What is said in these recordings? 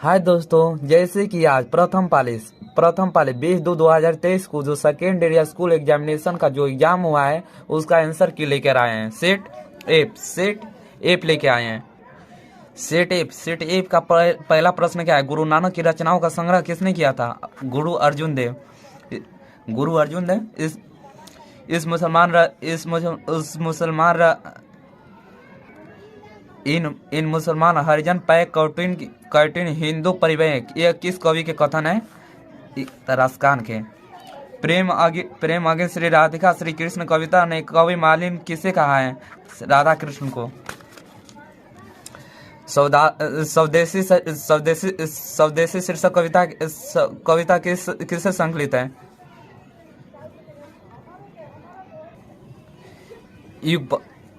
हाय दोस्तों, जैसे कि आज प्रथम पाली 20/2/2023 को जो सेकेंड ईयर स्कूल एग्जामिनेशन का जो एग्जाम हुआ है उसका आंसर की लेकर आए हैं। सेट एप लेके आए हैं। सेट एप का पहला प्रश्न क्या है? गुरु नानक की रचनाओं का संग्रह किसने किया था? गुरु अर्जुन देव। इस मुसलमान र, इस मुसल- उस मुसलमान र, इन मुसलमान हरिजन पैक कर्टिन हिंदू परिवहन, यह किस कवि के कथन है? रसकान के। प्रेम आगे श्री राधिका श्री कृष्ण कविता ने कवि मालिन किसे कहा है? राधा कृष्ण को। स्वदेशी स्वदेशी शीर्षक कविता किससे संकलित है?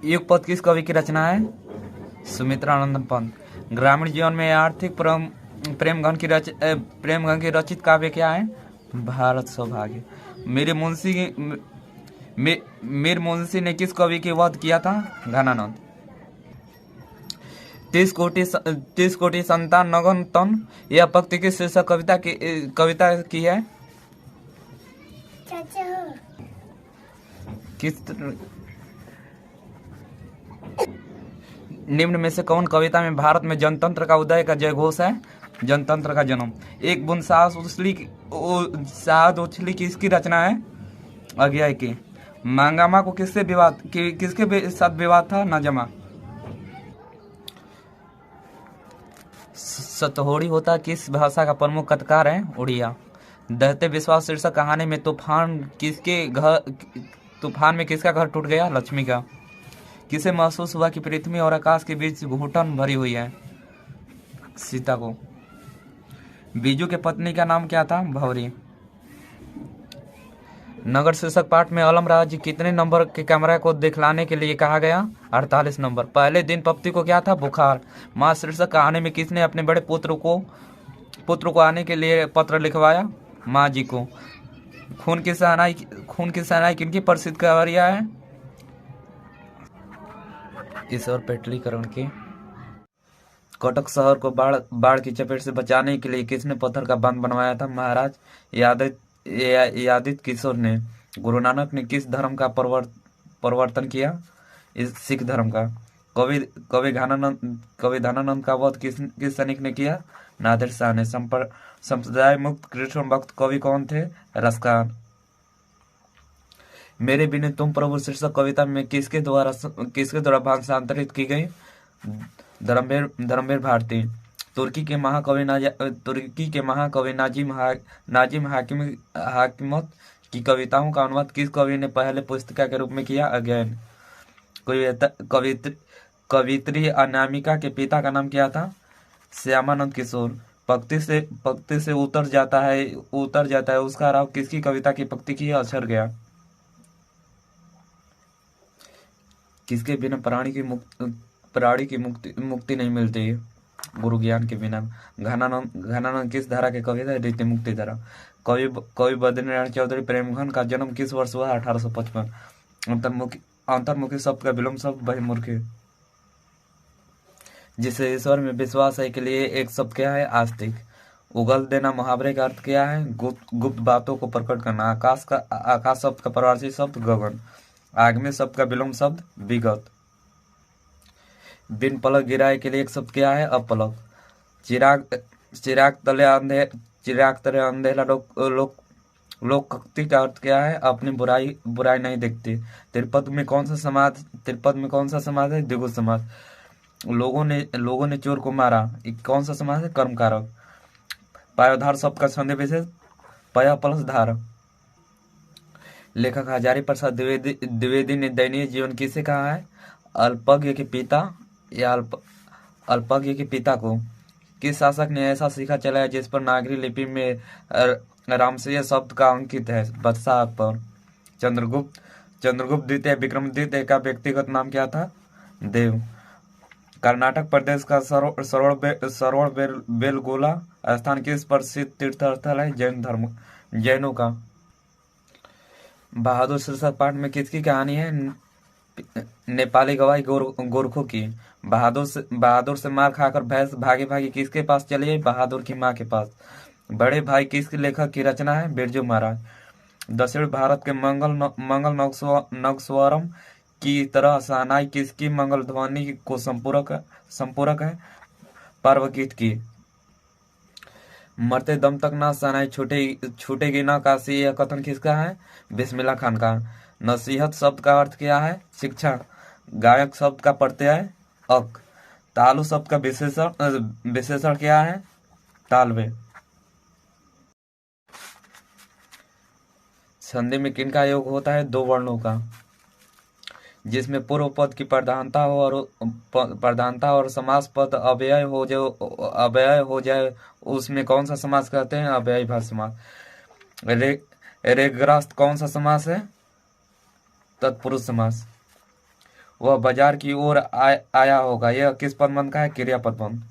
युगपद किस कवि की रचना है? सुमित्रानंद पंत। ग्रामीण जीवन में आर्थिक प्रेम घन की रचित काव्य क्या है? भारत सौभाग्य। मीर मुंशी ने किस कवि की वध किया था? घनानंद। 30 कोटि संतान नगन तन, यह पंक्ति किस शीर्षक कविता की है? किस निम्न में से कौन कविता में भारत में जनतंत्र का उदय का जय घोष है? जनतंत्र का जन्म। एक बूंद शहद उछली किसकी रचना है? अज्ञाय की। मांगामा को किसके साथ विवाद था? नजमा। सतहोड़ी होता किस भाषा का प्रमुख कथाकार है? उड़िया। दहते विश्वास शीर्षक कहानी में तूफान में किसका घर टूट गया? लक्ष्मी का। किसे महसूस हुआ कि पृथ्वी और आकाश के बीच घुटन भरी हुई है? सीता को। बीजू के पत्नी का नाम क्या था? भौरी। नगर शीर्षक पाठ में अलम राज्य कितने नंबर के कैमरा को दिखलाने के लिए कहा गया? 48 नंबर। पहले दिन पप्ती को क्या था? बुखार। माँ शीर्षक कहानी में किसने अपने बड़े पुत्र को आने के लिए पत्र लिखवाया? माँ जी को। खून की सहनाई किनकी प्रसिद्ध कावरिया है? ईश्वर पेटलीकरण की। कटक शहर को बाढ़ की चपेट से बचाने के लिए किसने पत्थर का बांध बनवाया था? महाराज यादित किशोर ने। गुरु नानक ने किस धर्म का प्रवर्तन किया? इस सिख धर्म का। कवि धनानंद का वध किस सैनिक ने किया? नादिर शाह ने। संप्रदाय मुक्त कृष्ण भक्त कवि कौन थे? रसखान। मेरे बिना तुम प्रभु शीर्षक कविता में किसके द्वारा भाषांतरित की गई? धर्मवीर भारती। तुर्की के महाकवि नाजिम हाकिमत की कविताओं का अनुवाद किस कवि ने पहले पुस्तिका के रूप में किया? अगेन। कवित्री अनामिका के पिता का नाम क्या था? श्यामानंद किशोर। पक्ति से उतर जाता है उसका राव किसकी कविता की पक्ति की? अक्षर गया। किसके बिना प्राणी की मुक्ति नहीं मिलती? गुरु ज्ञान के बिना। घनानंद किस धारा के कवि थे? रीति मुक्ति धारा। कवि बद्रीनारायण चौधरी प्रेमघन का जन्म किस वर्ष हुआ? 1855। अंतर्मुखी शब्द का विलोम शब्द बहिर्मुखी। जिसे ईश्वर में विश्वास है के लिए एक शब्द क्या है? आस्तिक। उगल देना मुहावरे का अर्थ क्या है? गुप्त बातों को प्रकट करना। आकाश शब्द का प्रवासी शब्द गगन। आगमी शब्द का विलोम शब्द विगत। बिन पलक गिराए के लिए एक शब्द क्या है? अपलक। चिराग तले अंधेरा लोकोक्ति का अर्थ क्या है? अपनी बुराई नहीं दिखती। तिरुपत में कौन सा समाज है? द्विगु समाज। लोगों ने चोर को मारा, कौन सा समाज है? कर्मकारक। पायोधार शब्द का संधि विशेष पय प्लस धार। लेखक हजारी प्रसाद द्विवेदी ने दयनीय जीवन किसे कहा है? अल्पज्ञ के पिता या अल्पज्ञ के पिता को। किस शासक ने ऐसा सिक्का चलाया जिस पर नागरी लिपि में रामसेय शब्द का अंकित है? बादशाह अकबर। चंद्रगुप्त द्वितीय विक्रमादित्य का व्यक्तिगत नाम क्या था? देव। कर्नाटक प्रदेश का सरोवर बेलगोला स्थान किस प्रसिद्ध तीर्थ स्थल है? जैनों का। बहादुर शीर्षक पाठ में किसकी कहानी है? नेपाली गवाही गोरखों की। बहादुर से मार खाकर भैंस भागी भागी किसके पास चली गई? बहादुर की माँ के पास। बड़े भाई किस लेखक की रचना है? बिरजू महाराज। दक्षिण भारत के मंगल नगस्वरम की तरह शहनाई किसकी मंगल ध्वनि को संपूरक है? पर्व गीत की। मरते दम तक ना शहनाई छूटेगी ना काशी, यह कथन किसका है? बिस्मिल्लाह खान का। नसीहत शब्द का अर्थ क्या है? शिक्षा। गायक शब्द का प्रत्यय है अक। तालु शब्द का विशेषण क्या है? तालवे। संधि में किनका योग होता है? दो वर्णों का। जिसमें पूर्व पद की प्रधानता और समास पद अव्यय हो जाए उसमें कौन सा समास कहते हैं? अव्ययीभाव समास। रेग्रस्त कौन सा समास है? तत्पुरुष समास। वह बाजार की ओर आया होगा, यह किस पदबंध का है? क्रियापद बंध।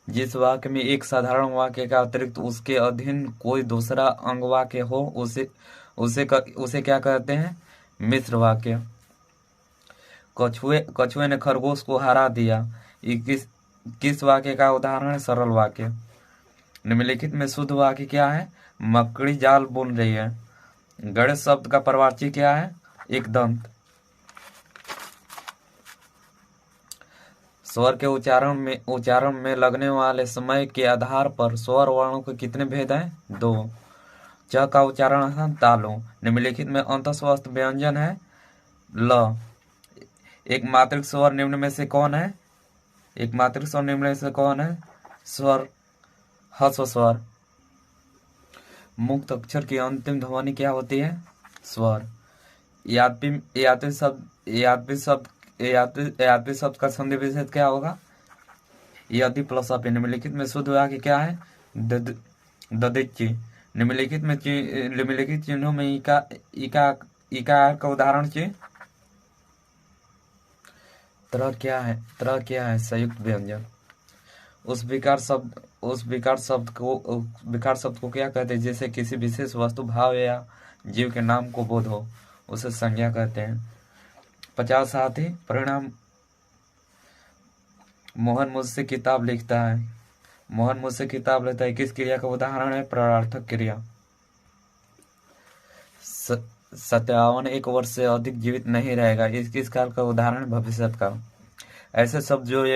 जिस वाक्य में एक साधारण वाक्य के अतिरिक्त उसके अधीन कोई दूसरा अंग वाक्य हो उसे क्या कहते हैं? मिश्र वाक्य। कछुए ने खरगोश को हरा दिया, ये किस वाक्य का उदाहरण है? सरल वाक्य। निम्नलिखित में शुद्ध वाक्य क्या है? मकड़ी जाल बुन रही है। गणेश शब्द का प्रवाची क्या है? एक दंत। स्वर के उच्चारण में लगने वाले समय के आधार पर स्वर वर्णों के कितने भेद हैं? दो। च का उच्चारण है तालु। निम्नलिखित में अंतस्वस्थ व्यंजन है ल। एक मात्रिक स्वर निम्न में से कौन है? एक मात्रिक स्वर निम्न में से कौन है? स्वर ह्रस्व स्वर। मुक्त अक्षर की अंतिम ध्वनि क्या होती है? स्वर। यादवी शब्द का संधि विच्छेद क्या होगा? यदि प्लस अपि। निम्नलिखित में शुद्ध वाक्य क्या है? ददिच्ची। निम्नलिखित चिन्हों में इकार का उदाहरण चाहिए। तरह क्या है? संयुक्त व्यंजन। उस विकार शब्द को क्या कहते हैं? जैसे किसी विशेष वस्तु, भाव या जीव के नाम को बोध हो, उसे संज्ञा कहते हैं। 50 साथी परिणाम। मोहन मुझसे किताब लिखता है किस क्रिया का उदाहरण है? प्रार्थक क्रिया। 57 एक वर्ष से अधिक जीवित नहीं रहेगा, इस किस काल का उदाहरण? भविष्य का। ऐसे शब्द जो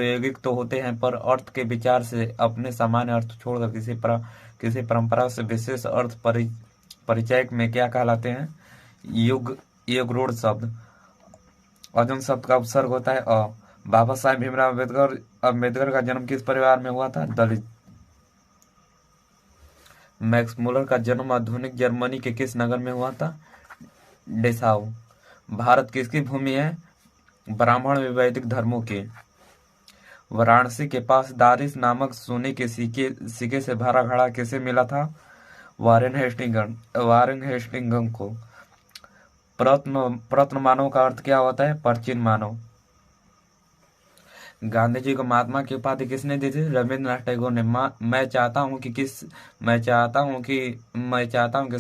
यौगिक तो होते हैं पर अर्थ के विचार से अपने सामान्य अर्थ छोड़कर किसी परंपरा से विशेष अर्थ परिचय में क्या कहलाते हैं? युगरूढ़ शब्द। अजन शब्द का उपसर्ग होता है अ। बाबा साहेब भीमराव अम्बेडकर का जन्म किस परिवार में हुआ था? दलित। मैक्स मुलर का जन्म आधुनिक जर्मनी के किस नगर में हुआ था? डेसाउ। भारत किसकी भूमि है? ब्राह्मण वैदिक धर्मों की। वाराणसी के पास दारिस नामक सोने के सिक्के से भरा घड़ा किसे मिला था? वारेन हेस्टिंगम को। प्रत्न मानव का अर्थ क्या होता है? प्राचीन मानव। गांधी जी को महात्मा की उपाधि किसने दी थी? रविंद्रनाथ टैगोर ने। मैं चाहता हूं कि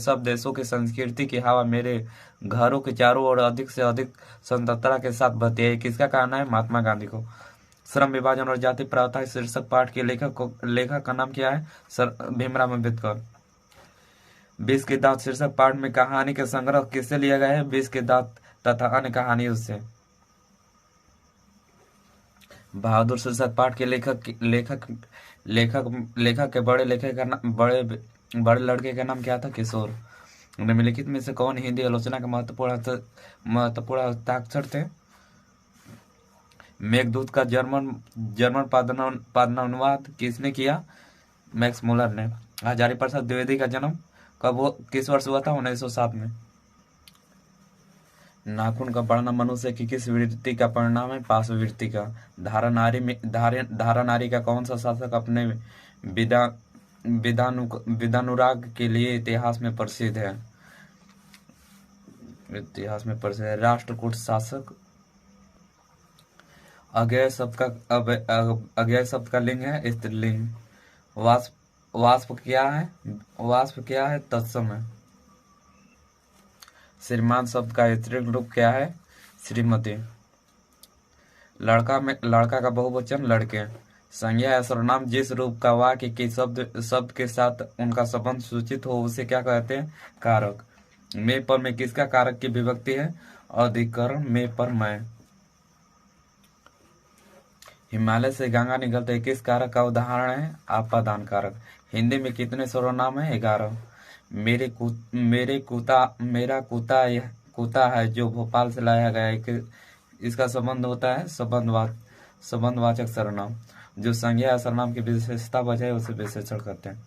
सब देशों की संस्कृति की हवा मेरे घरों के चारों ओर अधिक से अधिक स्वतंत्रता के साथ बहती है, किसका कहना है? महात्मा गांधी को। श्रम विभाजन और जाति प्रथा शीर्षक पाठ के लेखक का नाम क्या है? भीमराव अम्बेडकर। 20 के दांत शीर्षक पाठ में कहानी के संग्रह किससे लिया गया है? 20 के दांत तथा अन्य कहानियों से। बहादुर शीर्षक पाठ के लेखक के बड़े लड़के का नाम क्या था? किशोर। निम्नलिखित में से कौन हिंदी आलोचना के महत्वपूर्ण हस्ताक्षर थे? मेघदूत का जर्मन पादनानुवाद किसने किया? मैक्स मुलर ने। हजारी प्रसाद द्विवेदी का जन्म किस वर्ष हुआ था? 1907 में। नाखून का बढ़ना मनुष्य की किस वृत्ति का परिणाम है? पाशवृत्ति का। धारा नारी का कौन सा शासक अपने विदानुराग के लिए इतिहास में प्रसिद्ध है? राष्ट्रकूट शासक। अज्ञेय शब्द का लिंग है स्त्रीलिंग। वाष्प क्या है? तत्सम है। श्रीमान शब्द का स्त्रीलिंग रूप क्या है? श्रीमती। लड़का का बहुवचन लड़के। संज्ञा या सर्वनाम जिस रूप का वाक्य के शब्द शब्द के साथ उनका संबंध सूचित हो उसे क्या कहते हैं? कारक। में पर में किसका कारक की विभक्ति है? अधिकरण में पर मैं। हिमालय से गंगा निकलते हैं किस कारक का उदाहरण है? आपादान कारक। हिंदी में कितने सर्वनाम है? 11। मेरा कुत्ता है जो भोपाल से लाया गया है, इसका संबंध होता है संबंधवाचक सर्वनाम। जो संज्ञा या सर्वनाम की विशेषता वजह है उसे विशेषण कहते हैं।